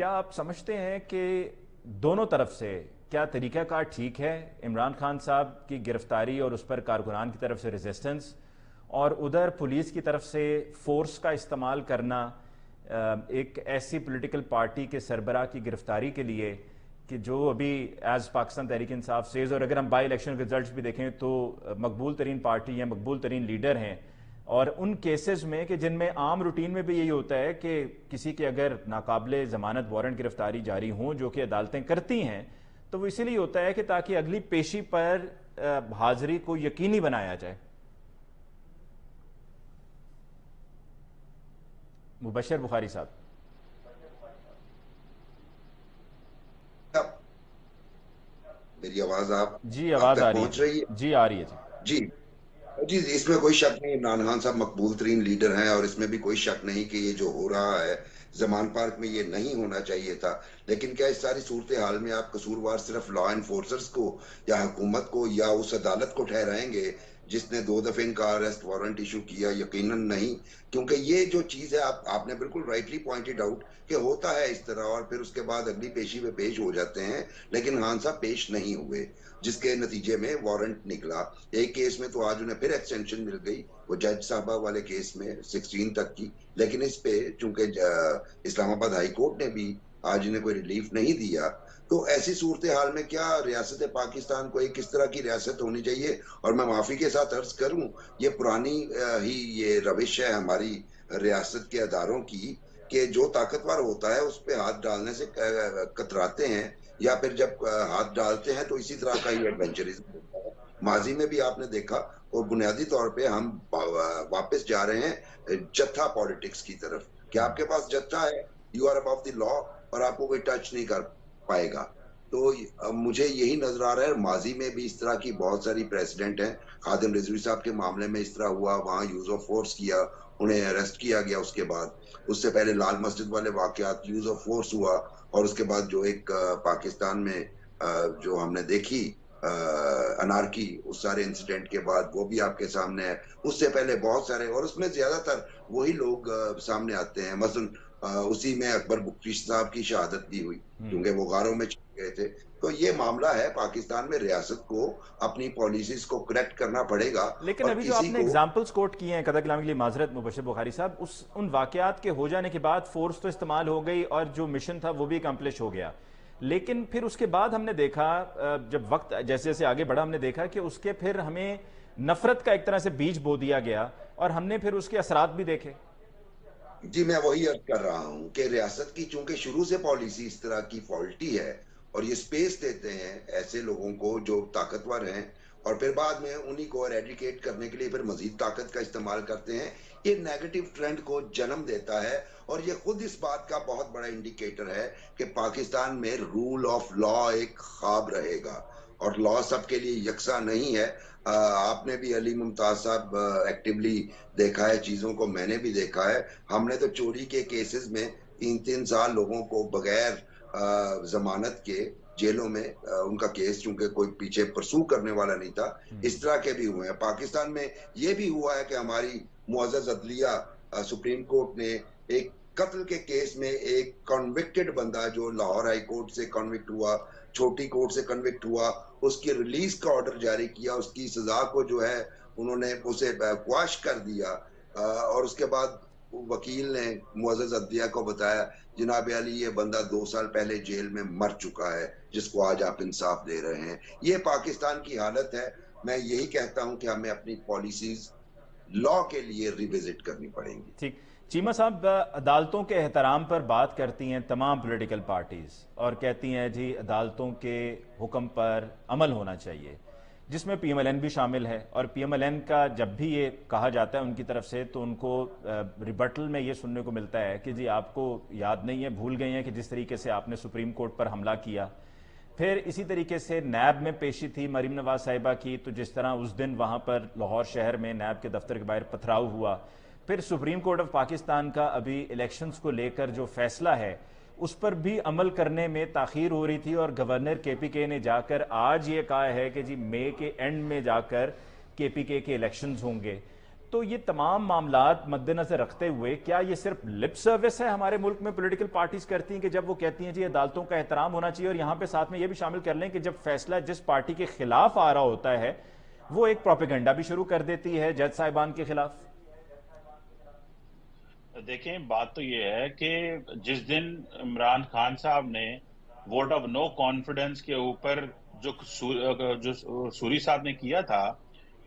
کیا آپ سمجھتے ہیں کہ دونوں طرف سے کیا طریقہ کار ٹھیک ہے؟ عمران خان صاحب کی گرفتاری اور اس پر کارکنان کی طرف سے ریزسٹنس، اور ادھر پولیس کی طرف سے فورس کا استعمال کرنا ایک ایسی پولیٹیکل پارٹی کے سربراہ کی گرفتاری کے لیے کہ جو ابھی ایز پاکستان تحریک انصاف سیز، اور اگر ہم بائی الیکشن ریزلٹس بھی دیکھیں تو مقبول ترین پارٹی ہیں، مقبول ترین لیڈر ہیں، اور ان کیسز میں کہ جن میں عام روٹین میں بھی یہی ہوتا ہے کہ کسی کے اگر ناقابل ضمانت وارنٹ گرفتاری جاری ہوں جو کہ عدالتیں کرتی ہیں تو وہ اسی لیے ہوتا ہے کہ تاکہ اگلی پیشی پر حاضری کو یقینی بنایا جائے۔ مبشر بخاری صاحب میری آواز آپ جی آواز تک آ رہی پہنچ رہی ہے، جی آ رہی ہے جی۔ جی جی اس میں کوئی شک نہیں، عمران خان صاحب مقبول ترین لیڈر ہیں، اور اس میں بھی کوئی شک نہیں کہ یہ جو ہو رہا ہے زمان پارک میں یہ نہیں ہونا چاہیے تھا۔ لیکن کیا اس ساری صورتحال میں آپ قصوروار صرف لا انفورسرز کو یا حکومت کو یا اس عدالت کو ٹھہرائیں گے جس نے 2 دفعہ ان کا اریسٹ وارنٹ ایشو کیا؟ یقیناً نہیں، کیونکہ یہ جو چیز ہے آپ نے بالکل رائٹلی پوائنٹڈ آؤٹ کہ ہوتا ہے اس طرح، اور پھر اس کے بعد اگلی پیشی میں پیش ہو جاتے ہیں، لیکن خان صاحب پیش نہیں ہوئے، جس کے نتیجے میں وارنٹ نکلا۔ ایک کیس میں تو آج انہیں پھر ایکسٹینشن مل گئی، وہ جج صاحبہ والے کیس میں 16 تک کی، لیکن اس پہ چونکہ اسلام آباد ہائی کورٹ نے بھی آج انہیں کوئی ریلیف نہیں دیا۔ تو ایسی صورتحال میں کیا ریاست پاکستان کو ایک کس طرح کی ریاست ہونی چاہیے؟ اور میں معافی کے ساتھ عرض کروں، یہ پرانی ہی یہ روش ہے ہماری ریاست کے اداروں کی کہ جو طاقتور ہوتا ہے اس پہ ہاتھ ڈالنے سے کتراتے ہیں، یا پھر جب ہاتھ ڈالتے ہیں تو اسی طرح کا ہی ایڈونچرزم ہوتا ہے۔ ماضی میں بھی آپ نے دیکھا، اور بنیادی طور پہ ہم واپس جا رہے ہیں جتھا پالیٹکس کی طرف، کہ آپ کے پاس جتھا ہے، یو آر اباؤ دی لا، اور آپ کو کوئی ٹچ نہیں کر پائے گا۔ تو مجھے یہی نظر آ رہا ہے، ماضی میں بھی اس طرح کی بہت ساری پریسیڈنٹ ہیں۔ خادم رضوی صاحب کے معاملے میں اس طرح ہوا، وہاں یوز آف فورس کیا، انہیں اریسٹ کیا گیا، اس کے بعد اس سے پہلے لال مسجد والے واقعات، یوز آف فورس ہوا، اور اس کے بعد جو ایک پاکستان میں جو ہم نے دیکھی انارکی، اس سارے انسیڈنٹ کے بعد، وہ بھی آپ کے سامنے ہے۔ اس سے پہلے بہت سارے، اور اس میں زیادہ تر وہی لوگ سامنے آتے ہیں، مثلا اسی میں اکبر بگٹی صاحب کی شہادت بھی ہوئی کیونکہ وہ غاروں میں چلے گئے تھے۔ تو یہ معاملہ ہے، پاکستان میں ریاست کو اپنی پالیسیز کو کریکٹ کرنا پڑے گا، لیکن اور ابھی جو آپ کسی نے کو ایگزامپلز کوٹ کیے ہیں قدر کلامی کے لیے معذرت مبشر بخاری صاحب، ان واقعات کے ہو جانے کے بعد فورس تو استعمال ہو گئی اور جو مشن تھا وہ بھی اکمپلش ہو گیا، لیکن پھر اس کے بعد ہم نے دیکھا جب وقت جیسے جیسے آگے بڑھا ہم نے دیکھا کہ اس کے پھر ہمیں نفرت کا ایک طرح سے بیج بو دیا گیا، اور ہم نے پھر اس کے اثرات بھی دیکھے۔ جی میں وہی عرض کر رہا ہوں کہ ریاست کی چونکہ شروع سے پالیسی اس طرح کی فالٹی ہے، اور یہ سپیس دیتے ہیں ایسے لوگوں کو جو طاقتور ہیں، اور پھر بعد میں انہی کو ایریڈیکیٹ کرنے کے لیے پھر مزید طاقت کا استعمال کرتے ہیں، یہ نیگیٹو ٹرینڈ کو جنم دیتا ہے، اور یہ خود اس بات کا بہت بڑا انڈیکیٹر ہے کہ پاکستان میں رول آف لا ایک خواب رہے گا، اور لا سب کے لیے یکساں نہیں ہے۔ آپ نے بھی علی ممتاز صاحب ایکٹیولی دیکھا ہے چیزوں کو، میں نے بھی دیکھا ہے۔ ہم نے تو چوری کے کیسز میں 3 سال لوگوں کو بغیر ضمانت کے جیلوں میں ان کا کیس چونکہ کوئی پیچھے پرسو کرنے والا نہیں تھا، اس طرح کے بھی ہوئے ہیں۔ پاکستان میں یہ بھی ہوا ہے کہ ہماری معزز عدلیہ سپریم کورٹ نے ایک قتل کے کیس میں ایک کنوکٹڈ بندہ جو لاہور ہائی کورٹ سے کنوکٹ ہوا، چھوٹی کورٹ سے کنوکٹ ہوا، اس کی ریلیز کا آرڈر جاری کیا، اس کی سزا کو جو ہے انہوں نے اسے قواش کر دیا، اور اس کے بعد وکیل نے معزز عدلیہ کو بتایا جناب علی یہ بندہ 2 سال پہلے جیل میں مر چکا ہے، جس کو آج آپ انصاف دے رہے ہیں۔ یہ پاکستان کی حالت ہے۔ میں یہی کہتا ہوں کہ ہمیں اپنی پالیسیز لا کے لیے ریوزٹ کرنی پڑیں گی۔ ٹھیک، چیمہ صاحب عدالتوں کے احترام پر بات کرتی ہیں تمام پولیٹیکل پارٹیز، اور کہتی ہیں جی عدالتوں کے حکم پر عمل ہونا چاہیے، جس میں پی ایم ایل این بھی شامل ہے، اور پی ایم ایل این کا جب بھی یہ کہا جاتا ہے ان کی طرف سے تو ان کو ریبٹل میں یہ سننے کو ملتا ہے کہ جی آپ کو یاد نہیں ہے، بھول گئے ہیں کہ جس طریقے سے آپ نے سپریم کورٹ پر حملہ کیا۔ پھر اسی طریقے سے نیب میں پیشی تھی مریم نواز صاحبہ کی، تو جس طرح اس دن وہاں پر لاہور شہر میں نیب کے دفتر کے باہر پتھراؤ ہوا۔ پھر سپریم کورٹ آف پاکستان کا ابھی الیکشنز کو لے کر جو فیصلہ ہے اس پر بھی عمل کرنے میں تاخیر ہو رہی تھی، اور گورنر کے پی کے نے جا کر آج یہ کہا ہے کہ جی مئی کے اینڈ میں جا کر کے پی کے الیکشنز ہوں گے۔ تو یہ تمام معاملات مد نظر رکھتے ہوئے کیا یہ صرف لپ سروس ہے ہمارے ملک میں پولیٹیکل پارٹیز کرتی ہیں کہ جب وہ کہتی ہیں جی عدالتوں کا احترام ہونا چاہیے، اور یہاں پہ ساتھ میں یہ بھی شامل کر لیں کہ جب فیصلہ جس پارٹی کے خلاف آ رہا ہوتا ہے وہ ایک پروپیگنڈا بھی شروع کر دیتی ہے جج صاحبان کے خلاف؟ دیکھیں بات تو یہ ہے کہ جس دن عمران خان صاحب نے ووٹ آف نو کانفیڈنس کے اوپر جو سوری صاحب نے کیا تھا،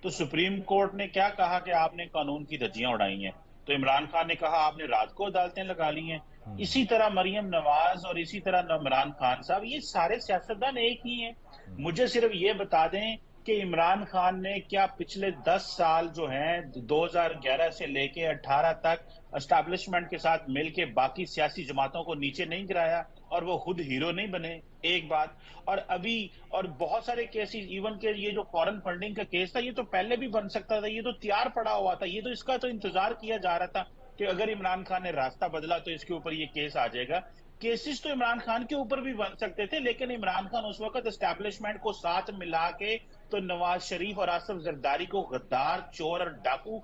تو سپریم کورٹ نے کیا کہا کہ آپ نے قانون کی دھجیاں اڑائی ہیں، تو عمران خان نے کہا آپ نے رات کو عدالتیں لگا لی ہیں۔ اسی طرح مریم نواز اور اسی طرح عمران خان صاحب، یہ سارے سیاستدان ایک ہی ہیں۔ مجھے صرف یہ بتا دیں کہ عمران خان نے کیا پچھلے 10 سال جو ہیں 2011 سے لے کے 18 تک اسٹیبلشمنٹ کے ساتھ مل کے باقی سیاسی جماعتوں کو نیچے نہیں گرایا اور وہ خود ہیرو نہیں بنے؟ ایک بات۔ اور ابھی اور بہت سارے کیسز، ایون کہ یہ جو فورن فنڈنگ کا کیس تھا، یہ تو پہلے بھی بن سکتا تھا، یہ تو تیار پڑا ہوا تھا، یہ تو اس کا تو انتظار کیا جا رہا تھا کہ اگر عمران خان نے راستہ بدلا تو اس کے اوپر یہ کیس آ جائے گا۔ کیسز تو عمران خان کے اوپر بھی بن سکتے تھے، لیکن عمران خان اس وقت اسٹیبلشمنٹ کو ساتھ ملا کے تو نواز شریف اور آصف زرداری کو غدار، چور اور ڈاکو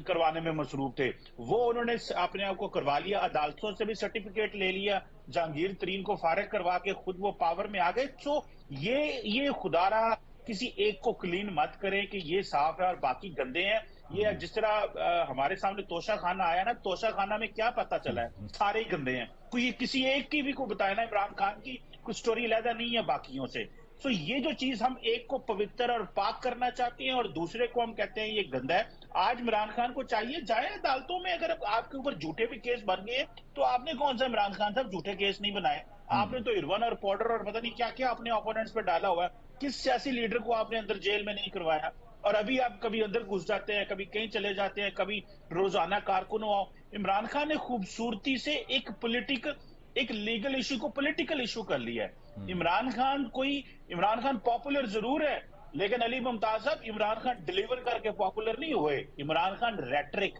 کروانے میں مصروف تھے۔ وہ انہوں نے اپنے آپ کو کروا لیا، عدالتوں سے بھی سرٹیفکیٹ لے لیا، جہانگیر ترین کو فارغ کروا کے خود وہ پاور میں آ گئے۔ سو یہ خدا رہا کسی ایک کو کلین مت کرے کہ یہ صاف ہے اور باقی گندے ہیں۔ یہ جس طرح ہمارے سامنے توشہ خانہ آیا نا، توشہ خانہ میں کیا پتہ چلا ہے؟ سارے ہی گندے ہیں۔ کوئی کسی ایک کی بھی کوئی بتایا نا، عمران خان کی کوئی سٹوری علیحدہ نہیں ہے باقیوں سے۔ سو یہ جو چیز ہم ایک کو پوتر اور پاک کرنا چاہتے ہیں اور دوسرے کو ہم کہتے ہیں یہ گندا ہے۔ آج عمران خان کو چاہیے جائے عدالتوں میں، اگر آپ کے اوپر جھوٹے بھی کیس بن گئے تو آپ نے کون سا عمران خان صاحب جھوٹے کیس نہیں بنائے؟ آپ نے تو ارون اور پاؤڈر اور پتہ نہیں کیا کیا اپنے اوپوننٹس پہ ڈالا ہوا ہے۔ کس سیاسی لیڈر کو آپ نے اندر جیل میں نہیں کروایا؟ اور ابھی آپ کبھی اندر گھس جاتے ہیں، کبھی کہیں چلے جاتے ہیں، کبھی روزانہ کارکن ہو۔ عمران خان نے خوبصورتی سے ایک لیگل ایشو کو پولیٹیکل ایشو کر لیا ہے۔ عمران خان پاپولر ضرور ہے، لیکن علی ممتاز صاحب عمران خان ڈیلیور کر کے پاپولر نہیں ہوئے۔ عمران خان ریٹرک،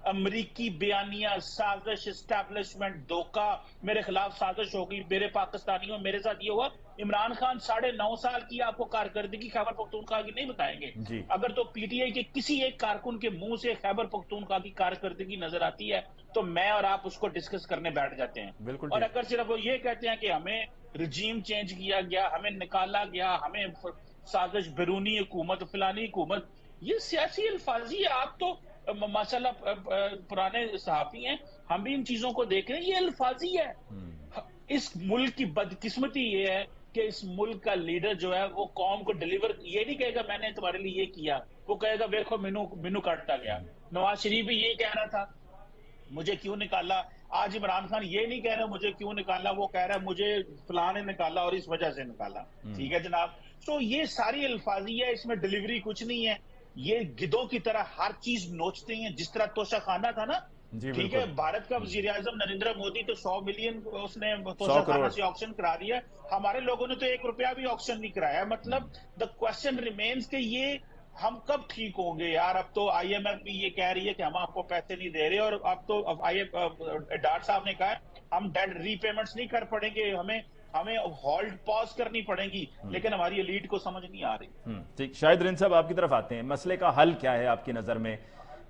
امریکی بیانیہ، سازش، اسٹیبلشمنٹ، دھوکہ، میرے خلاف سازش ہوگی، میرے پاکستانیوں میرے ساتھ یہ ہوا۔ عمران خان 9.5 سال کی آپ کو کارکردگی خیبر پختونخوا کی نہیں بتائیں گے؟ جی اگر تو پی ٹی آئی کے کسی ایک کارکن کے منہ سے خیبر پختونخوا کی کارکردگی نظر آتی ہے تو میں اور آپ اس کو ڈسکس کرنے بیٹھ جاتے ہیں۔ بالکل اور ٹھیک۔ اگر صرف وہ یہ کہتے ہیں کہ ہمیں رجیم چینج کیا گیا، ہمیں نکالا گیا، ہمیں سازش، بیرونی حکومت، فلانی حکومت، یہ سیاسی الفاظی ہے۔ آپ تو ماشاءاللہ پرانے صحافی ہیں، ہم بھی ان چیزوں کو دیکھ رہے ہیں، یہ الفاظی ہے۔ اس ملک کی بدقسمتی یہ ہے کہ اس ملک کا لیڈر جو ہے وہ قوم کو ڈیلیور یہ نہیں کہے گا میں نے تمہارے لیے یہ کیا، وہ کہے گا دیکھو مینو کاٹتا گیا۔ نواز شریف بھی یہ کہہ رہا تھا مجھے کیوں نکالا، آج عمران خان یہ نہیں کہہ رہا مجھے کیوں نکالا، وہ کہہ رہا ہے مجھے فلاں نے نکالا اور اس وجہ سے نکالا۔ ٹھیک ہے جناب۔ سو یہ ساری الفاظی ہے، اس میں ڈیلیوری کچھ نہیں ہے۔ یہ گدوں کی طرح ہر چیز نوچتے ہیں، جس طرح توشہ خانہ تھا نا۔ جی ٹھیک ہے، بالکل، بھارت کا وزیر اعظم نریندر مودی تو 100 ملین اس نے 100 توشہ خانہ کروڑ۔ سے آکشن کرا دیا، ہمارے لوگوں نے تو 1 روپیہ بھی آکشن نہیں کرایا۔ مطلب دا کوشچن ریمینز کہ یہ ہم کب ٹھیک ہوں گے یار؟ اب تو آئی ایم ایف بھی یہ کہہ رہی ہے کہ ہم آپ کو پیسے نہیں دے رہے، اور اب تو ڈار صاحب نے کہا ہے ہم ڈیٹ ری پیمنٹس نہیں کر پڑیں گے، ہمیں ہولڈ پاز کرنی پڑیں گی، لیکن ہماری ایلیٹ کو سمجھ نہیں آ رہی۔ ٹھیک، شاہد رند صاحب آپ کی طرف آتے ہیں، مسئلے کا حل کیا ہے آپ کی نظر میں؟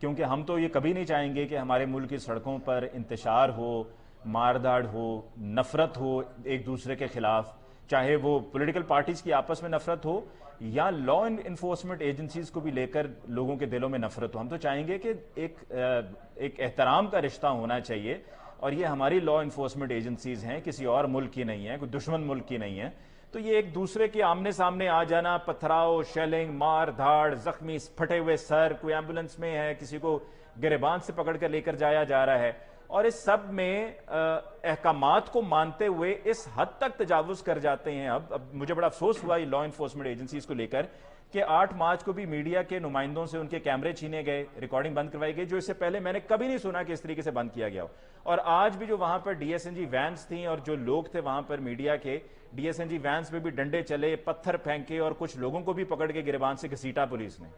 کیونکہ ہم تو یہ کبھی نہیں چاہیں گے کہ ہمارے ملک کی سڑکوں پر انتشار ہو، مارداڑ ہو، نفرت ہو ایک دوسرے کے خلاف، چاہے وہ پولیٹیکل پارٹیز کی آپس میں نفرت ہو یا لا انفورسمنٹ ایجنسیز کو بھی لے کر لوگوں کے دلوں میں نفرت ہو۔ ہم تو چاہیں گے کہ ایک احترام کا رشتہ ہونا چاہیے، اور یہ ہماری لا انفورسمنٹ ایجنسیز ہیں، کسی اور ملک کی نہیں ہیں، کوئی دشمن ملک کی نہیں ہیں۔ تو یہ ایک دوسرے کے آمنے سامنے آ جانا، پتھراؤ، شیلنگ، مار دھاڑ، زخمی، پھٹے ہوئے سر، کوئی ایمبولنس میں ہے، کسی کو گریبان سے پکڑ کر لے کر جایا جا رہا ہے، اور اس سب میں احکامات کو مانتے ہوئے اس حد تک تجاوز کر جاتے ہیں۔ اب مجھے بڑا افسوس ہوا یہ لا انفورسمنٹ ایجنسیز کو لے کر کہ 8 مارچ کو بھی میڈیا کے نمائندوں سے ان کے کیمرے چھینے گئے، ریکارڈنگ بند کروائی گئی، جو اس سے پہلے میں نے کبھی نہیں سنا کہ اس طریقے سے بند کیا گیا ہو۔ اور آج بھی جو وہاں پر D S N G vans تھیں اور جو لوگ تھے وہاں پر میڈیا کے، D S N G vans میں بھی ڈنڈے چلے، پتھر پھینکے، اور کچھ لوگوں کو بھی پکڑ کے گریبان سے گھسیٹا پولیس نے۔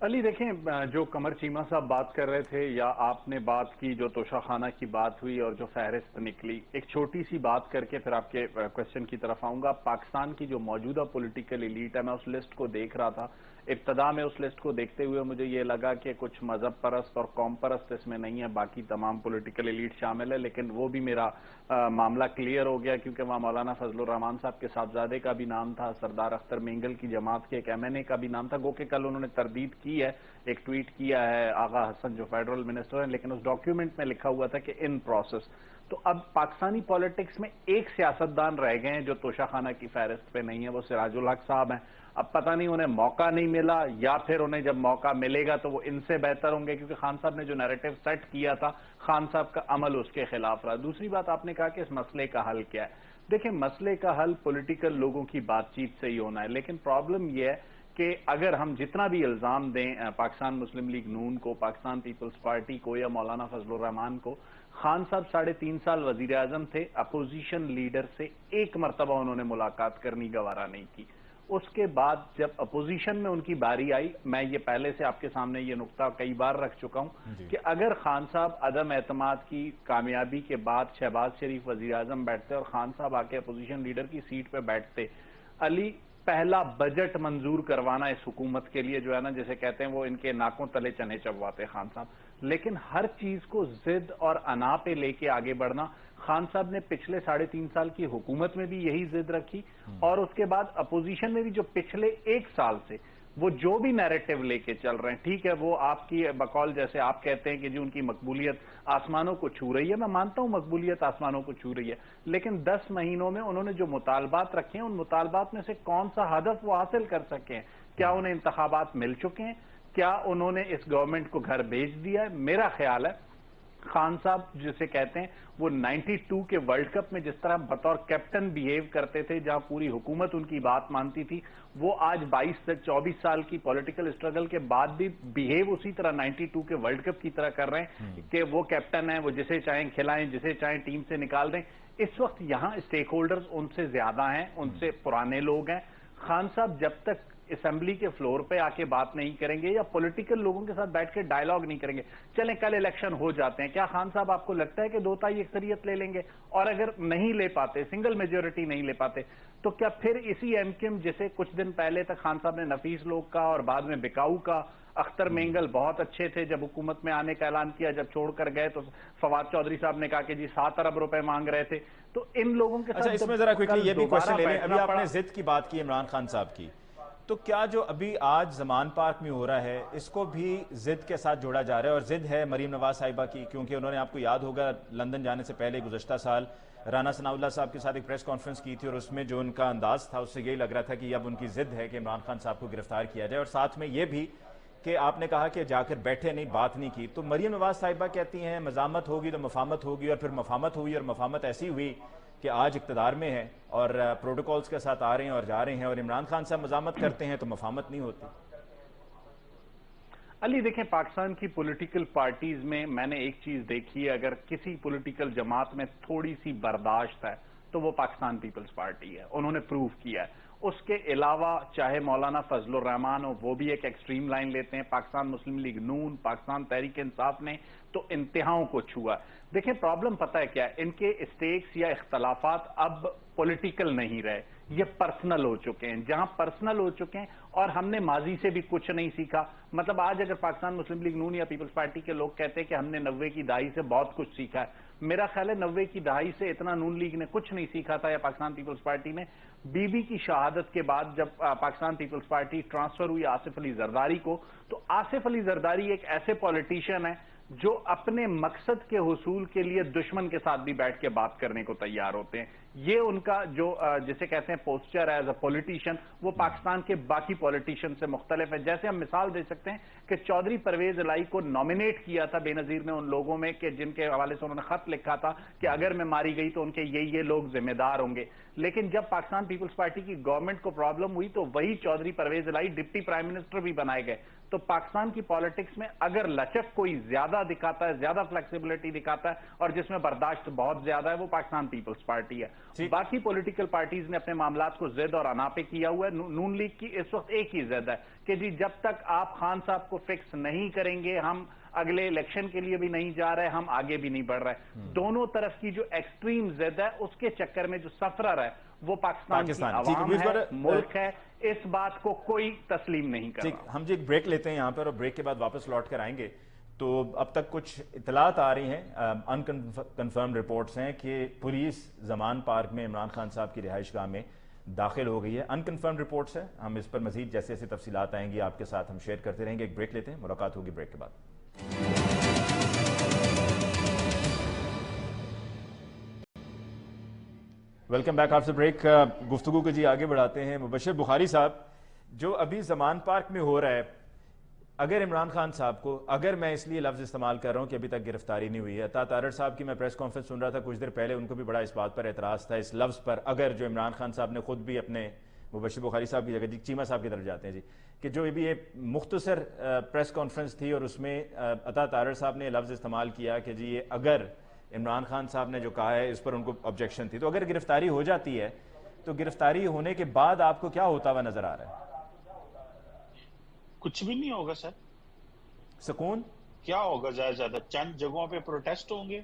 علی دیکھیں، جو قمر چیمہ صاحب بات کر رہے تھے یا آپ نے بات کی، جو توشہ خانہ کی بات ہوئی اور جو فہرست نکلی، ایک چھوٹی سی بات کر کے پھر آپ کے کویسچن کی طرف آؤں گا۔ پاکستان کی جو موجودہ پولیٹیکل ایلیٹ ہے، میں اس لسٹ کو دیکھ رہا تھا، ابتدا میں اس لسٹ کو دیکھتے ہوئے مجھے یہ لگا کہ کچھ مذہب پرست اور قوم پرست اس میں نہیں ہے، باقی تمام پولیٹیکل ایلیٹ شامل ہے، لیکن وہ بھی میرا معاملہ کلیئر ہو گیا کیونکہ وہاں مولانا فضل الرحمان صاحب کے صاحبزادے کا بھی نام تھا، سردار اختر مینگل کی جماعت کے ایک MNA کا بھی نام تھا، گو کہ کل انہوں نے تردید کی ہے، ایک ٹویٹ کیا ہے آغا حسن جو فیڈرل منسٹر ہیں، لیکن اس ڈاکیومنٹ میں لکھا ہوا تھا کہ ان پروسیس۔ تو اب پاکستانی پالیٹکس میں ایک سیاستدان رہ گئے ہیں جو توشہ خانہ کی فہرست پہ نہیں ہے، وہ سراج الحق صاحب ہیں۔ اب پتہ نہیں انہیں موقع نہیں ملا یا پھر انہیں جب موقع ملے گا تو وہ ان سے بہتر ہوں گے، کیونکہ خان صاحب نے جو نیریٹو سیٹ کیا تھا خان صاحب کا عمل اس کے خلاف رہا۔ دوسری بات آپ نے کہا کہ اس مسئلے کا حل کیا ہے۔ دیکھیں مسئلے کا حل پولیٹیکل لوگوں کی بات چیت سے ہی ہونا ہے، لیکن پرابلم یہ ہے کہ اگر ہم جتنا بھی الزام دیں پاکستان مسلم لیگ نون کو، پاکستان پیپلز پارٹی کو یا مولانا فضل الرحمان کو، خان صاحب 3.5 سال وزیر اعظم تھے، اپوزیشن لیڈر سے ایک مرتبہ انہوں نے ملاقات کرنی گوارا نہیں کی۔ اس کے بعد جب اپوزیشن میں ان کی باری آئی، میں یہ پہلے سے آپ کے سامنے یہ نقطہ کئی بار رکھ چکا ہوں کہ اگر خان صاحب عدم اعتماد کی کامیابی کے بعد شہباز شریف وزیر اعظم بیٹھتے اور خان صاحب آ کے اپوزیشن لیڈر کی سیٹ پہ بیٹھتے، علی پہلا بجٹ منظور کروانا اس حکومت کے لیے جو ہے نا، جسے کہتے ہیں وہ ان کے ناکوں تلے چنے چبواتے خان صاحب۔ لیکن ہر چیز کو ضد اور انا پہ لے کے آگے بڑھنا، خان صاحب نے پچھلے 3.5 سال کی حکومت میں بھی یہی ضد رکھی، اور اس کے بعد اپوزیشن میں بھی جو پچھلے 1 سال سے وہ جو بھی نیریٹو لے کے چل رہے ہیں، ٹھیک ہے وہ آپ کی بقول جیسے آپ کہتے ہیں کہ جی ان کی مقبولیت آسمانوں کو چھو رہی ہے، میں مانتا ہوں مقبولیت آسمانوں کو چھو رہی ہے، لیکن 10 مہینوں میں انہوں نے جو مطالبات رکھے ہیں ان مطالبات میں سے کون سا ہدف وہ حاصل کر سکے ہیں؟ کیا انہیں انتخابات مل چکے ہیں؟ کیا انہوں نے اس گورنمنٹ کو گھر بھیج دیا ہے؟ میرا خیال ہے خان صاحب جسے کہتے ہیں وہ 92 کے ورلڈ کپ میں جس طرح بطور کیپٹن بیہیو کرتے تھے، جہاں پوری حکومت ان کی بات مانتی تھی، وہ آج 22 سے 24 سال کی پولیٹیکل اسٹرگل کے بعد بھی بیہیو اسی طرح 92 کے ورلڈ کپ کی طرح کر رہے ہیں کہ وہ کیپٹن ہیں، وہ جسے چاہیں کھلائیں، جسے چاہیں ٹیم سے نکال دیں۔ اس وقت یہاں اسٹیک ہولڈرز ان سے زیادہ ہیں، ان سے پرانے لوگ ہیں۔ خان صاحب جب تک اسمبلی کے فلور پہ آ کے بات نہیں کریں گے یا پولیٹیکل لوگوں کے ساتھ بیٹھ کے ڈائیلاگ نہیں کریں گے، چلیں کل الیکشن ہو جاتے ہیں، کیا خان صاحب آپ کو لگتا ہے کہ 2/3 اکثریت لے لیں گے؟ اور اگر نہیں لے پاتے، سنگل میجورٹی نہیں لے پاتے، تو کیا پھر اسی MKM جسے کچھ دن پہلے تک خان صاحب نے نفیس لوگ کا اور بعد میں بکاؤ کا، اختر مینگل بہت اچھے تھے جب حکومت میں آنے کا اعلان کیا، جب چھوڑ کر گئے تو فواد چودھری صاحب نے کہا کہ جی 7 ارب روپے مانگ رہے تھے، تو ان لوگوں کے ساتھ اس میں ذرا کوئکلی یہ بھی کوشچن لے لیں۔ ابھی آپ نے ضد کی بات کی عمران خان صاحب کی، تو کیا جو ابھی آج زمان پارک میں ہو رہا ہے اس کو بھی ضد کے ساتھ جوڑا جا رہا ہے؟ اور ضد ہے مریم نواز صاحبہ کی، کیونکہ انہوں نے آپ کو یاد ہوگا لندن جانے سے پہلے گزشتہ سال رانا ثناء اللہ صاحب کے ساتھ ایک پریس کانفرنس کی تھی، اور اس میں جو ان کا انداز تھا اس سے یہی لگ رہا تھا کہ اب ان کی ضد ہے کہ عمران خان صاحب کو گرفتار کیا جائے، اور ساتھ میں یہ بھی کہ آپ نے کہا کہ جا کر بیٹھے نہیں، بات نہیں کی۔ تو مریم نواز صاحبہ کہتی ہیں مزاحمت ہوگی تو مفاہمت ہوگی، اور پھر مفاہمت ہوئی اور مفاہمت ایسی ہوئی کہ آج اقتدار میں ہے اور پروٹوکولز کے ساتھ آ رہے ہیں اور جا رہے ہیں، اور عمران خان صاحب مزاحمت کرتے ہیں تو مفاہمت نہیں ہوتی۔ علی دیکھیں پاکستان کی پولیٹیکل پارٹیز میں نے ایک چیز دیکھی ہے، اگر کسی پولیٹیکل جماعت میں تھوڑی سی برداشت ہے تو وہ پاکستان پیپلز پارٹی ہے، انہوں نے پروو کیا ہے۔ اس کے علاوہ چاہے مولانا فضل الرحمان ہو، وہ بھی ایک ایکسٹریم لائن لیتے ہیں، پاکستان مسلم لیگ نون، پاکستان تحریک انصاف نے تو انتہاؤں کو چھوا۔ دیکھیں پرابلم پتہ ہے کیا ہے، ان کے اسٹیکس یا اختلافات اب پولیٹیکل نہیں رہے، یہ پرسنل ہو چکے ہیں۔ جہاں پرسنل ہو چکے ہیں اور ہم نے ماضی سے بھی کچھ نہیں سیکھا، مطلب آج اگر پاکستان مسلم لیگ نون یا پیپلز پارٹی کے لوگ کہتے ہیں کہ ہم نے 90 کی دہائی سے بہت کچھ سیکھا ہے، میرا خیال ہے 90 کی دہائی سے اتنا نون لیگ نے کچھ نہیں سیکھا تھا یا پاکستان پیپلز پارٹی نے۔ بی بی کی شہادت کے بعد جب پاکستان پیپلز پارٹی ٹرانسفر ہوئی آصف علی زرداری کو، تو آصف علی زرداری ایک ایسے پولیٹیشین ہے جو اپنے مقصد کے حصول کے لیے دشمن کے ساتھ بھی بیٹھ کے بات کرنے کو تیار ہوتے ہیں۔ یہ ان کا جو جسے کہتے ہیں پوسچر ہے ایز اے پولیٹیشین، وہ پاکستان کے باقی پولیٹیشین سے مختلف ہے۔ جیسے ہم مثال دے سکتے ہیں کہ چودھری پرویز الہی کو نامینیٹ کیا تھا بے نظیر نے ان لوگوں میں کہ جن کے حوالے سے انہوں نے خط لکھا تھا کہ اگر میں ماری گئی تو ان کے یہ لوگ ذمہ دار ہوں گے، لیکن جب پاکستان پیپلز پارٹی کی گورنمنٹ کو پرابلم ہوئی تو وہی چودھری پرویز الہی ڈپٹی پرائم منسٹر بھی بنائے گئے۔ تو پاکستان کی پالیٹکس میں اگر لچک کوئی زیادہ دکھاتا ہے، زیادہ فلیکسیبلٹی دکھاتا ہے اور جس میں برداشت بہت زیادہ ہے، وہ پاکستان پیپلز پارٹی ہے۔ باقی پولیٹیکل پارٹیز نے اپنے معاملات کو ضد اور انا پہ کیا ہوا ہے۔ نون لیگ کی اس وقت ایک ہی ضد ہے کہ جی جب تک آپ خان صاحب کو فکس نہیں کریں گے ہم اگلے الیکشن کے لیے بھی نہیں جا رہے، ہم آگے بھی نہیں بڑھ رہے۔ دونوں طرف کی جو ایکسٹریم ضد ہے اس کے چکر میں جو سفرر ہے وہ پاکستان کی عوام ہے، ملک ہے، اس بات کو کوئی تسلیم نہیں کر رہا۔ ہم جی ایک بریک لیتے ہیں یہاں پر، اور بریک کے بعد واپس لوٹ کر آئیں گے۔ تو اب تک کچھ اطلاعات آ رہی ہیں، ان کنفرم رپورٹس ہیں کہ پولیس زمان پارک میں عمران خان صاحب کی رہائش گاہ میں داخل ہو گئی ہے۔ ان کنفرم رپورٹس ہیں، ہم اس پر مزید جیسے جیسے تفصیلات آئیں گی آپ کے ساتھ ہم شیئر کرتے رہیں گے۔ ایک بریک لیتے ہیں، ملاقات ہوگی بریک کے بعد۔ Welcome back after break. گفتگو کو جی آگے بڑھاتے ہیں۔ مبشر بخاری صاحب، جو ابھی زمان پارک میں ہو رہا ہے، اگر عمران خان صاحب کو، اگر میں اس لیے لفظ استعمال کر رہا ہوں کہ ابھی تک گرفتاری نہیں ہوئی ہے، عطا تارڑ صاحب کی میں پریس کانفرنس سن رہا تھا کچھ دیر پہلے، ان کو بھی بڑا اس بات پر اعتراض تھا، اس لفظ پر، اگر جو عمران خان صاحب نے خود بھی اپنے، مبشر بخاری صاحب کی جگہ جی چیمہ صاحب کی طرف جاتے ہیں جی، کہ جو ابھی یہ مختصر پریس کانفرنس تھی اور اس میں عطا تارڑ صاحب نے لفظ استعمال کیا کہ جی یہ اگر عمران خان صاحب نے جو کہا ہے اس پر ان کو آبجیکشن تھی، تو اگر گرفتاری ہو جاتی ہے تو گرفتاری ہونے کے بعد آپ کو کیا ہوتا ہوا نظر آ رہا ہے؟ کچھ بھی نہیں ہوگا سر۔ سکون کیا ہوگا؟ زیادہ چند جگہوں پہ پروٹیسٹ ہوں گے۔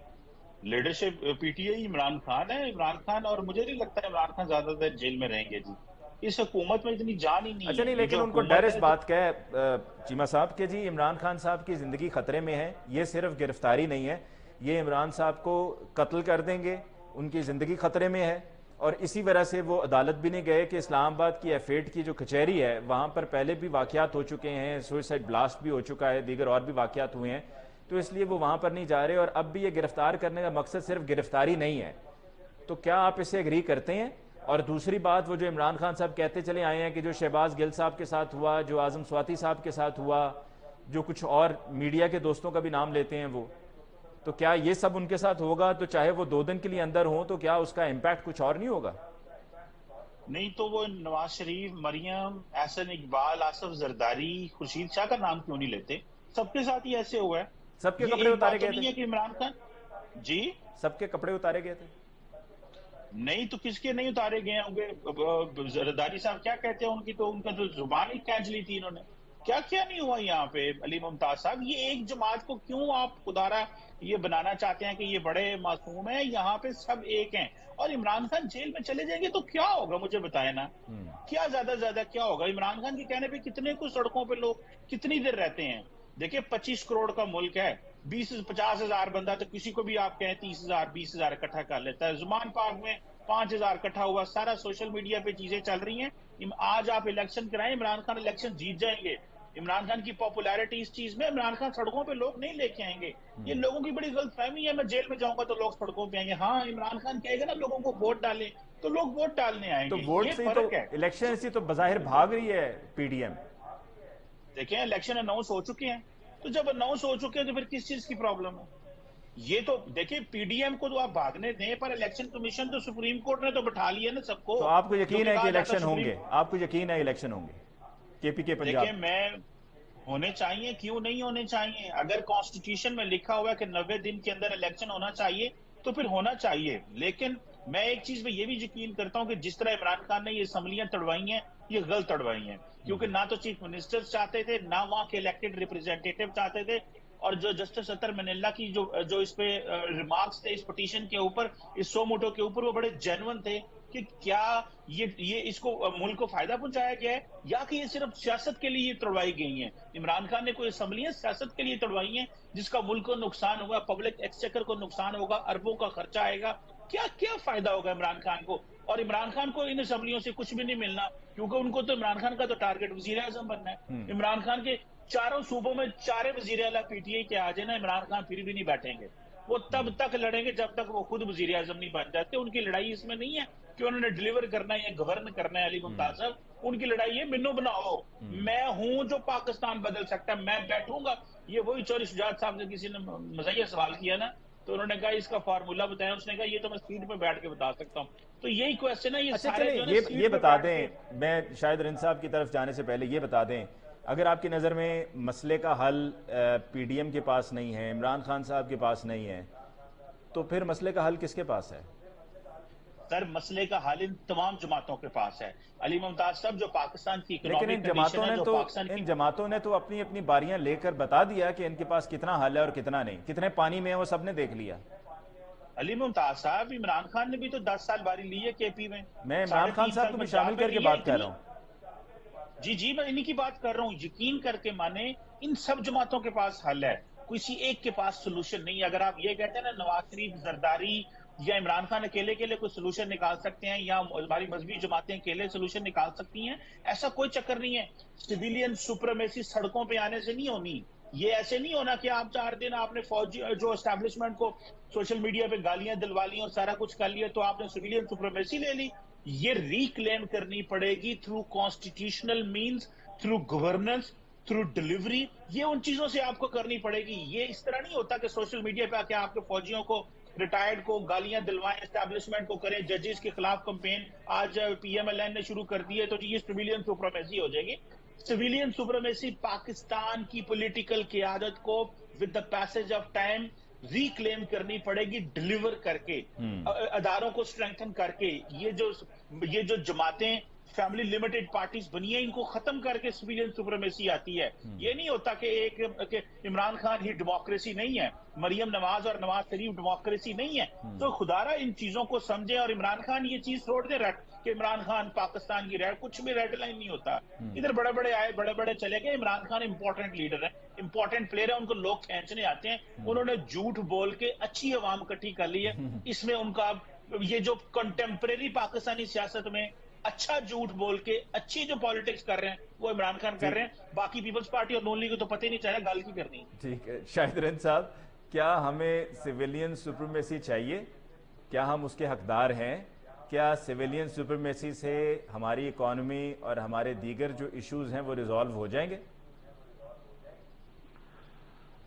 Leadership P T I Imran Khan ہے، عمران خان، اور مجھے نہیں لگتا ہے عمران خان زیادہ دیر جیل میں رہیں گے جی، اس حکومت میں اتنی جان ہی نہیں ہے۔ اچھا نہیں، لیکن ان کو ڈر اس بات کا ہے چیمہ صاحب کہ جی عمران خان صاحب کی زندگی خطرے میں ہے، یہ صرف گرفتاری نہیں ہے، یہ عمران صاحب کو قتل کر دیں گے، ان کی زندگی خطرے میں ہے، اور اسی وجہ سے وہ عدالت بھی نہیں گئے کہ اسلام آباد کی ایف8 کی جو کچہری ہے وہاں پر پہلے بھی واقعات ہو چکے ہیں، سوئسائڈ بلاسٹ بھی ہو چکا ہے، دیگر اور بھی واقعات ہوئے ہیں، تو اس لیے وہ وہاں پر نہیں جا رہے، اور اب بھی یہ گرفتار کرنے کا مقصد صرف گرفتاری نہیں ہے۔ تو کیا آپ اس سے اگری کرتے ہیں؟ اور دوسری بات، وہ جو عمران خان صاحب کہتے چلے آئے ہیں کہ جو شہباز گل صاحب کے ساتھ ہوا، جو اعظم سواتی صاحب کے ساتھ ہوا، جو کچھ اور میڈیا کے دوستوں کا بھی نام لیتے ہیں وہ، تو کیا یہ سب ان کے ساتھ ہوگا؟ تو چاہے وہ 2 دن کے لیے اندر ہوں تو کیا اس کا امپیکٹ کچھ اور نہیں ہوگا؟ نہیں تو وہ نواز شریف، مریم، احسن اقبال، آصف زرداری، خورشید شاہ کا نام کیوں نہیں لیتے؟ سب کے ساتھ ہی ایسے ہوا ہے۔ سب کے یہ کپڑے ایک اتارے بات تو گئے نہیں تھے ہے کہ عمران خان جی سب کے کپڑے اتارے گئے تھے؟ نہیں تو کس کے نہیں اتارے گئے ہوں گے؟ زرداری صاحب کیا کہتے ہیں، ان کا تو زبان ہی کھینچ لی تھی انہوں نے۔ کیا نہیں ہوا یہاں پہ علی ممتاز صاحب؟ یہ ایک جماعت کو کیوں آپ خدارا یہ بنانا چاہتے ہیں کہ یہ بڑے معصوم ہیں؟ یہاں پہ سب ایک ہیں، اور عمران خان جیل میں چلے جائیں گے تو کیا ہوگا؟ مجھے بتائیں نا، کیا زیادہ کیا ہوگا؟ عمران خان کے کہنے پہ کتنے کو سڑکوں پہ لوگ کتنی دیر رہتے ہیں؟ دیکھیں 25 کروڑ کا ملک ہے، 50 ہزار بندہ تو کسی کو بھی آپ کہیں 30 ہزار 20 ہزار اکٹھا کر لیتا ہے۔ زمان پاک میں 5 ہزار اکٹھا ہوا، سارا سوشل میڈیا پہ چیزیں چل رہی ہیں۔ آج آپ الیکشن کرائیں، عمران خان الیکشن جیت جائیں گے۔ عمران خان کی پاپولیرٹی اس چیز میں، عمران خان سڑکوں پہ لوگ نہیں لے کے آئیں گے۔ یہ لوگوں کی بڑی غلط فہمی ہے، میں جیل میں جاؤں گا تو لوگ سڑکوں پہ آئیں گے۔ ہاں عمران خان کہے گا نا لوگوں کو ووٹ ڈالیں، تو لوگ ووٹ ڈالنے آئیں تو گے، ووٹ یہ سے تو فرق ہے۔ الیکشن سے تو بظاہر بھاگ رہی ہے پی ڈی ایم۔ دیکھیں الیکشن اناؤنس ہو چکے ہیں، تو جب اناؤنس ہو چکے ہیں تو پھر کس چیز کی پرابلم ہے؟ یہ تو دیکھیں پی ڈی ایم کو تو آپ بھاگنے دیں، پر الیکشن کمیشن تو سپریم کورٹ نے تو بٹھا لیا نا سب کو۔ تو آپ کو یقین ہے کہ الیکشن ہوں گے؟ آپ کو یقین ہے الیکشن ہوں گے کے پی کے پنجاب؟ دیکھیں میں ہونے چاہیے، کیوں نہیں ہونے چاہیے؟ اگر کانسٹیٹیوشن میں لکھا ہوا ہے کہ 90 دن کے اندر الیکشن ہونا چاہیے تو پھر ہونا چاہیے، لیکن میں ایک چیز پہ یہ بھی یقین کرتا ہوں کہ جس طرح عمران خان نے یہ اسمبلیاں تڑوائی ہیں، یہ غلط تڑوائی ہیں، کیونکہ نہ تو چیف منسٹر چاہتے تھے، نہ وہاں کے الیکٹڈ ریپرزینٹیٹیو چاہتے تھے، اور جو جسٹس اطہر منیلا کی جو اس پہ ریمارکس تھے اس پٹیشن کے اوپر، اس سو موٹو کے اوپر، وہ بڑے جینون تھے کہ کیا یہ اس کو ملک کو فائدہ پہنچایا گیا ہے یا کہ یہ صرف سیاست کے لیے تڑوائی گئی ہیں۔ عمران خان نے کوئی اسمبلیاں سیاست کے لیے تڑوائی ہیں جس کا ملک کو نقصان ہوگا، پبلک ایکسچیکر کو نقصان ہوگا، اربوں کا خرچہ آئے گا، کیا فائدہ ہوگا عمران خان کو؟ اور عمران خان کو ان اسمبلیوں سے کچھ بھی نہیں ملنا، کیونکہ ان کو تو عمران خان کا تو ٹارگٹ وزیر اعظم بننا ہے۔ عمران خان کے چاروں صوبوں میں 4 وزیر اعلیٰ پی ٹی آئی کے آ جائیں نا، عمران خان پھر بھی نہیں بیٹھیں گے، وہ تب تک لڑیں گے جب تک وہ خود وزیر اعظم نہیں بن جاتے۔ ان کی لڑائی اس میں نہیں ہے کہ انہوں نے ڈیلیور کرنا ہے یا گورن کرنا ہے علی ممتاز صاحب، ان کی لڑائی ہے منو بناؤ، میں ہوں جو پاکستان بدل سکتا ہے، میں بیٹھوں گا۔ یہ وہی چوری شجاعت صاحب سے کسی نے مزاحیہ سوال کیا نا، تو انہوں نے کہا اس کا فارمولا بتایا، اس نے کہا یہ تو میں سیٹ پہ بیٹھ کے بتا سکتا ہوں۔ تو یہی کویسچن ہے، یہ سارے جو ہے یہ بتا دیں، میں شاید رند صاحب کی طرف جانے سے پہلے یہ بتا دیں، اگر آپ کی نظر میں مسئلے کا حل پی ڈی ایم کے پاس نہیں ہے، عمران خان صاحب کے پاس نہیں ہے، تو پھر مسئلے کا حل کس کے پاس ہے؟ سر مسئلے کا حل ان تمام جماعتوں کے پاس ہے علی ممتاز صاحب، جو پاکستان کی لیکن اکنامک کنڈیشن ہے، جو پاکستان ان جماعتوں نے تو اپنی اپنی باریاں لے کر بتا دیا کہ ان کے پاس کتنا حل ہے اور کتنا نہیں، کتنے پانی میں ہے وہ سب نے دیکھ لیا۔ علی ممتاز صاحب، عمران خان نے بھی تو 10 سال باری لی ہے کے پی میں. میں عمران خان صاحب کو بھی شامل کر کے بات کر رہا ہوں. جی میں انہی کی بات کر رہا ہوں. یقین کر کے مانے ان سب جماعتوں کے پاس حل ہے, کسی ایک کے پاس سولوشن نہیں ہے. اگر آپ یہ کہتے ہیں نا نواز شریف, زرداری یا عمران خان اکیلے کے لیے کوئی سولوشن نکال سکتے ہیں یا ہماری مذہبی جماعتیں اکیلے سولوشن نکال سکتی ہیں, ایسا کوئی چکر نہیں ہے. سویلین سپریمیسی سڑکوں پہ آنے سے نہیں ہونی. یہ ایسے نہیں ہونا کہ آپ 4 دن آپ نے فوجی جو اسٹیبلشمنٹ کو سوشل میڈیا پہ گالیاں دلوا لی اور سارا کچھ کر لیا تو آپ نے سویلین سپریمیسی لے لی. یہ ریکلیم کرنی پڑے گی through constitutional means, through governance, through delivery. یہ ان چیزوں سے آپ کو کرنی پڑے گی. یہ اس طرح نہیں ہوتا کہ سوشل میڈیا پہ آ کے آپ کے فوجیوں کو, ریٹائرڈ کو گالیاں دلوائیں, اسٹیبلشمنٹ کو کریں, ججز کے خلاف کمپین آج پی ایم ایل این نے شروع کر دی ہے, تو یہ سویلین سپریمیسی ہو جائے گی. سویلین سپریمیسی پاکستان کی پولیٹیکل قیادت کو with the passage of time reclaim کرنی پڑے گی, ڈیلیور کر کے, اداروں کو اسٹرینتھن کر کے. یہ جو جماعتیں فیملی لمیٹڈ پارٹیز بنی ہیں, ان کو ختم کر کے سویلین سپریمیسی آتی ہے. یہ نہیں ہوتا کہ عمران خان ہی ڈیموکریسی نہیں ہے, مریم نواز اور نواز شریف ڈیموکریسی نہیں ہے. تو خدارہ ان چیزوں کو سمجھیں, اور عمران خان یہ چیز چھوڑ دے کہ عمران خان پاکستان کی کچھ بھی ریڈ لائن نہیں ہوتا. ادھر بڑے بڑے آئے, بڑے بڑے چلے گئے. عمران خان امپورٹنٹ لیڈر ہے, امپورٹنٹ پلیئر ہے, ان کو لوگ کھینچنے آتے ہیں. انہوں نے جھوٹ بول کے اچھی عوام اکٹھی کر لی ہے. اس میں ان کا یہ جو کنٹمپریری پاکستانی سیاست میں اچھا جھوٹ بول کے اچھی جو پالیٹکس کر رہے ہیں وہ عمران خان کر رہے ہیں. باقی پیپلز پارٹی اور نون لیگ کو تو پتہ ہی نہیں چاہیے گال کی کرنی. ٹھیک ہے شاہد رحیم صاحب, کیا ہمیں سویلین سپریمیسی چاہیے؟ کیا ہم اس کے حقدار ہیں؟ کیا سویلین سپریمیسی سے ہماری اکانومی اور ہمارے دیگر جو ایشوز ہیں وہ ریزالو ہو جائیں گے؟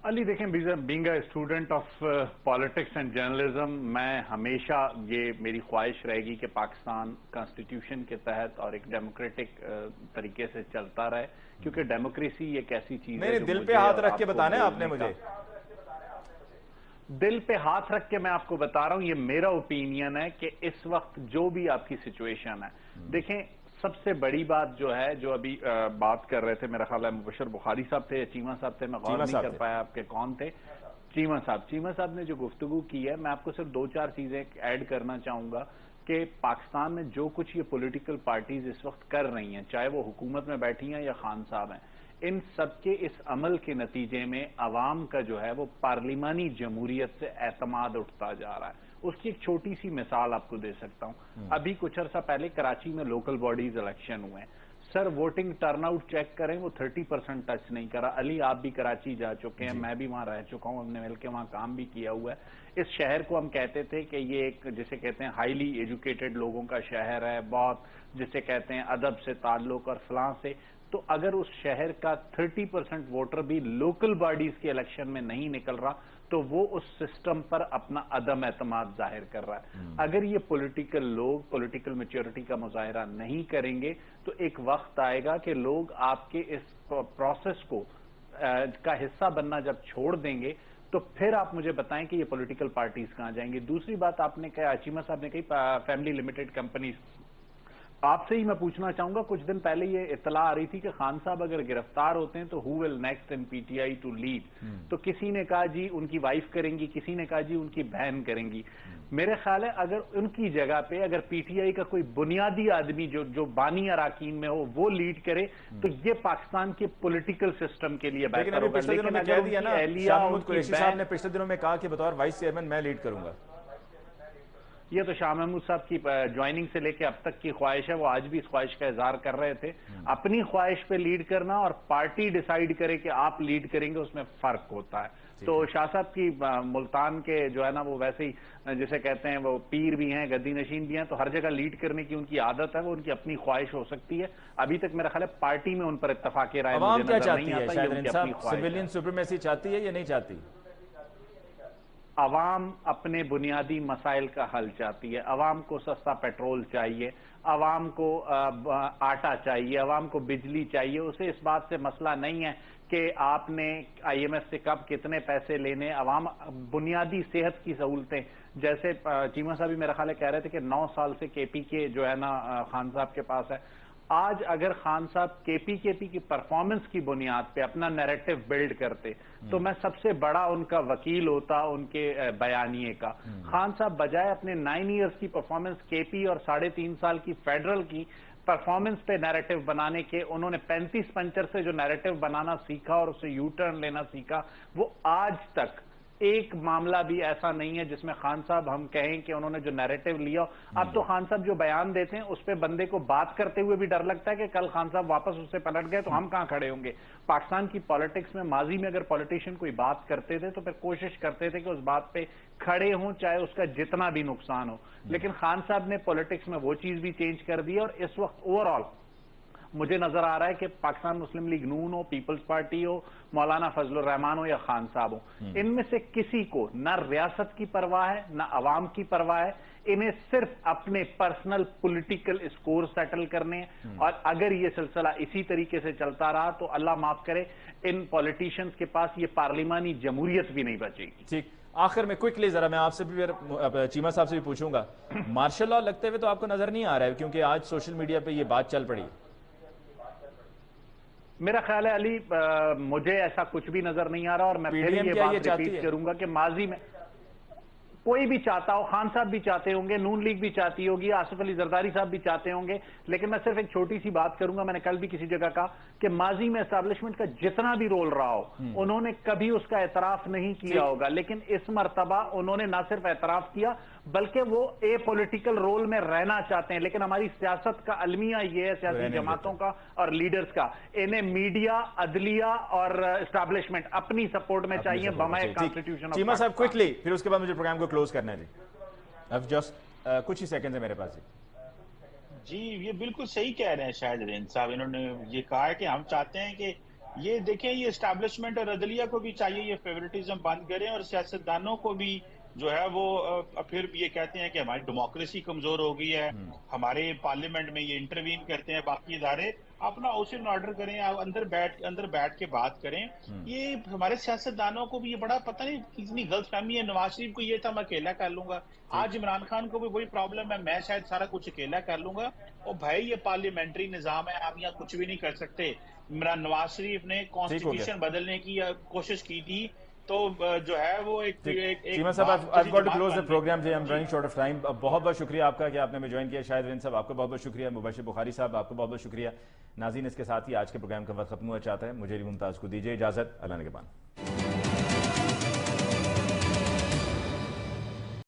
علی دیکھیں, being a student of politics and journalism, میں ہمیشہ یہ میری خواہش رہے گی کہ پاکستان کانسٹیٹیوشن کے تحت اور ایک ڈیموکریٹک طریقے سے چلتا رہے, کیونکہ ڈیموکریسی ایک ایسی چیز ہے. دل پہ ہاتھ رکھ کے بتانا ہے آپ نے مجھے. دل پہ ہاتھ رکھ کے میں آپ کو بتا رہا ہوں, یہ میرا اوپینین ہے کہ اس وقت جو بھی آپ کی سچویشن ہے, دیکھیں سب سے بڑی بات جو ہے, جو ابھی بات کر رہے تھے, میرا خیال ہے مبشر بخاری صاحب تھے یا چیمہ صاحب تھے, میں غور نہیں کر پایا آپ کے کون تھے. چیمہ صاحب نے جو گفتگو کی ہے, میں آپ کو صرف 2-4 چیزیں ایڈ کرنا چاہوں گا کہ پاکستان میں جو کچھ یہ پولیٹیکل پارٹیز اس وقت کر رہی ہیں, چاہے وہ حکومت میں بیٹھی ہیں یا خان صاحب ہیں, ان سب کے اس عمل کے نتیجے میں عوام کا جو ہے وہ پارلیمانی جمہوریت سے اعتماد اٹھتا جا رہا ہے. اس کی ایک چھوٹی سی مثال آپ کو دے سکتا ہوں. ابھی کچھ عرصہ پہلے کراچی میں لوکل باڈیز الیکشن ہوئے ہیں. سر ووٹنگ ٹرن آؤٹ چیک کریں, وہ 30% ٹچ نہیں کرا. علی آپ بھی کراچی جا چکے ہیں, میں بھی وہاں رہ چکا ہوں, ہم نے مل کے وہاں کام بھی کیا ہوا ہے. اس شہر کو ہم کہتے تھے کہ یہ ایک جسے کہتے ہیں ہائیلی ایجوکیٹڈ لوگوں کا شہر ہے, بہت جسے کہتے ہیں ادب سے تعلق اور فلاں سے. تو اگر اس شہر کا 30% ووٹر بھی لوکل باڈیز کے الیکشن میں نہیں نکل رہا تو وہ اس سسٹم پر اپنا عدم اعتماد ظاہر کر رہا ہے. اگر یہ پولیٹیکل لوگ پولیٹیکل میچورٹی کا مظاہرہ نہیں کریں گے تو ایک وقت آئے گا کہ لوگ آپ کے اس پروسیس کو کا حصہ بننا جب چھوڑ دیں گے تو پھر آپ مجھے بتائیں کہ یہ پولیٹیکل پارٹیز کہاں جائیں گے. دوسری بات آپ نے کہا, چیمہ صاحب نے کہی فیملی لمیٹڈ کمپنیز, آپ سے ہی میں پوچھنا چاہوں گا, کچھ دن پہلے یہ اطلاع آ رہی تھی کہ خان صاحب اگر گرفتار ہوتے ہیں تو who will next in PTI to lead, تو کسی نے کہا جی ان کی وائف کریں گی, کسی نے کہا جی ان کی بہن کریں گی. میرے خیال ہے اگر ان کی جگہ پہ اگر پی ٹی آئی کا کوئی بنیادی آدمی جو بانی اراکین میں ہو وہ لیڈ کرے تو یہ پاکستان کے پولیٹیکل سسٹم کے لیے بہتر ہوگا. لیکن اگر شاہ محمود قریشی صاحب نے پچھلے دنوں میں کہا کہ بطور وائس چیئرمین میں لیڈ کروں گا. یہ تو شاہ محمود صاحب کی جوائننگ سے لے کے اب تک کی خواہش ہے, وہ آج بھی اس خواہش کا اظہار کر رہے تھے. اپنی خواہش پہ لیڈ کرنا اور پارٹی ڈیسائیڈ کرے کہ آپ لیڈ کریں گے, اس میں فرق ہوتا ہے. تو شاہ صاحب کی ملتان کے جو ہے نا وہ ویسے ہی جسے کہتے ہیں وہ پیر بھی ہیں, گدی نشین بھی ہیں, تو ہر جگہ لیڈ کرنے کی ان کی عادت ہے, وہ ان کی اپنی خواہش ہو سکتی ہے. ابھی تک میرا خیال ہے پارٹی میں ان پر اتفاق رائے عوام کیا چاہتی ہے شاہد رحیم صاحب, سویلین سپریمیسی چاہتی ہے یا نہیں چاہتی؟ عوام اپنے بنیادی مسائل کا حل چاہتی ہے. عوام کو سستا پیٹرول چاہیے, عوام کو آٹا چاہیے, عوام کو بجلی چاہیے. اسے اس بات سے مسئلہ نہیں ہے کہ آپ نے آئی ایم ایف سے کب کتنے پیسے لینے. عوام بنیادی صحت کی سہولتیں, جیسے چیمہ صاحب بھی میرا خیال ہے کہہ رہے تھے کہ 9 سال سے کے پی کے جو ہے نا خان صاحب کے پاس ہے, آج اگر خان صاحب کے پی کی پرفارمنس کی بنیاد پہ اپنا نیریٹو بلڈ کرتے تو میں سب سے بڑا ان کا وکیل ہوتا ان کے بیانیے کا. خان صاحب بجائے اپنے 9 ایئرز کی پرفارمنس کے پی اور 3.5 سال کی فیڈرل کی پرفارمنس پہ نیریٹو بنانے کے, انہوں نے 35 پنچر سے جو نیریٹو بنانا سیکھا اور اسے یو ٹرن لینا سیکھا, وہ آج تک ایک معاملہ بھی ایسا نہیں ہے جس میں خان صاحب ہم کہیں کہ انہوں نے جو نیریٹو لیا. اب تو خان صاحب جو بیان دیتے ہیں اس پہ بندے کو بات کرتے ہوئے بھی ڈر لگتا ہے کہ کل خان صاحب واپس اس سے پلٹ گئے تو ہم کہاں کھڑے ہوں گے. پاکستان کی پالیٹکس میں ماضی میں اگر پولیٹیشین کوئی بات کرتے تھے تو پھر کوشش کرتے تھے کہ اس بات پہ کھڑے ہوں چاہے اس کا جتنا بھی نقصان ہو, لیکن خان صاحب نے پالیٹکس میں وہ چیز بھی چینج کر دی. اور اس وقت اوور آل مجھے نظر آ رہا ہے کہ پاکستان مسلم لیگ نون ہو, پیپلز پارٹی ہو, مولانا فضل الرحمان ہو یا خان صاحب ہو, ان میں سے کسی کو نہ ریاست کی پرواہ ہے نہ عوام کی پرواہ ہے. انہیں صرف اپنے پرسنل پولیٹیکل اسکور سیٹل کرنے ہیں, اور اگر یہ سلسلہ اسی طریقے سے چلتا رہا تو اللہ معاف کرے ان پولیٹیشینز کے پاس یہ پارلیمانی جمہوریت بھی نہیں بچے گی. ٹھیک, آخر میں کوئکلی ذرا میں آپ سے بھی چیمہ صاحب سے بھی پوچھوں گا, مارشل لا لگتے ہوئے تو آپ کو نظر نہیں آ رہا ہے کیونکہ آج سوشل میڈیا پہ یہ بات چل پڑی. میرا خیال ہے علی, مجھے ایسا کچھ بھی نظر نہیں آ رہا, اور میں پھر یہ بات ریپیٹ کروں گا کہ ماضی میں کوئی بھی چاہتا ہو, خان صاحب بھی چاہتے ہوں گے, نون لیگ بھی چاہتی ہوگی, آصف علی زرداری صاحب بھی چاہتے ہوں گے, لیکن میں صرف ایک چھوٹی سی بات کروں گا. میں نے کل بھی کسی جگہ کہا کہ ماضی میں اسٹیبلشمنٹ کا جتنا بھی رول رہا ہو انہوں نے کبھی اس کا اعتراف نہیں کیا ہوگا, لیکن اس مرتبہ انہوں نے نہ صرف اعتراف کیا بلکہ وہ اے پولیٹیکل رول میں رہنا چاہتے ہیں. لیکن ہماری سیاست کا المیہ یہ ہے, سیاسی جماعتوں کا اور لیڈرز کا, انہیں میڈیا, عدلیہ اور اسٹیبلشمنٹ اپنی سپورٹ میں چاہیے بمائے کانسٹیٹیوشن. چیمہ صاحب کوئکلی, پھر اس کے بعد مجھے پروگرام کو کلوز کرنا ہے. جی اب جسٹ کچھ ہی سیکنڈ ہے میرے پاس. جی یہ بالکل صحیح کہہ رہے ہیں شاہد رین صاحب, انہوں نے یہ کہا ہے کہ ہم چاہتے ہیں کہ یہ دیکھیں یہ اسٹیبلشمنٹ اور عدلیہ کو بھی چاہیے یہ فیورٹزم بند کریں, اور سیاستدانوں کو بھی جو ہے وہ پھر یہ کہتے ہیں کہ ہماری ڈیموکریسی کمزور ہو گئی ہے, ہمارے پارلیمنٹ میں یہ انٹروین کرتے ہیں باقی ادارے, اپنا اوشن آرڈر کریں, آپ اندر بیٹھ کے بات کریں. یہ ہمارے سیاستدانوں کو بھی یہ بڑا پتہ نہیں کتنی غلط فہمی ہے. نواز شریف کو یہ تھا میں اکیلا کر لوں گا, آج عمران خان کو بھی وہی پرابلم ہے, میں شاید سارا کچھ اکیلا کر لوں گا. اور بھائی یہ پارلیمنٹری نظام ہے, آپ یہاں کچھ بھی نہیں کر سکتے. نواز شریف نے کانسٹیٹیوشن بدلنے کی کوشش کی تھی تو جو ہے وہ ایک چیمہ صاحب I've got to close the program. I'm running short of time. بہت بہت شکریہ آپ کا کہ آپ نے ہمیں جوائن کیا. شاہد رین صاحب آپ کا بہت بہت شکریہ. مبشر بخاری صاحب آپ کا بہت بہت شکریہ. ناظرین اس کے ساتھ ہی آج کے پروگرام کا وقت ختم ہوا چاہتا ہے. مجھے علی ممتاز کو دیجیے اجازت. اللہ نگہبان.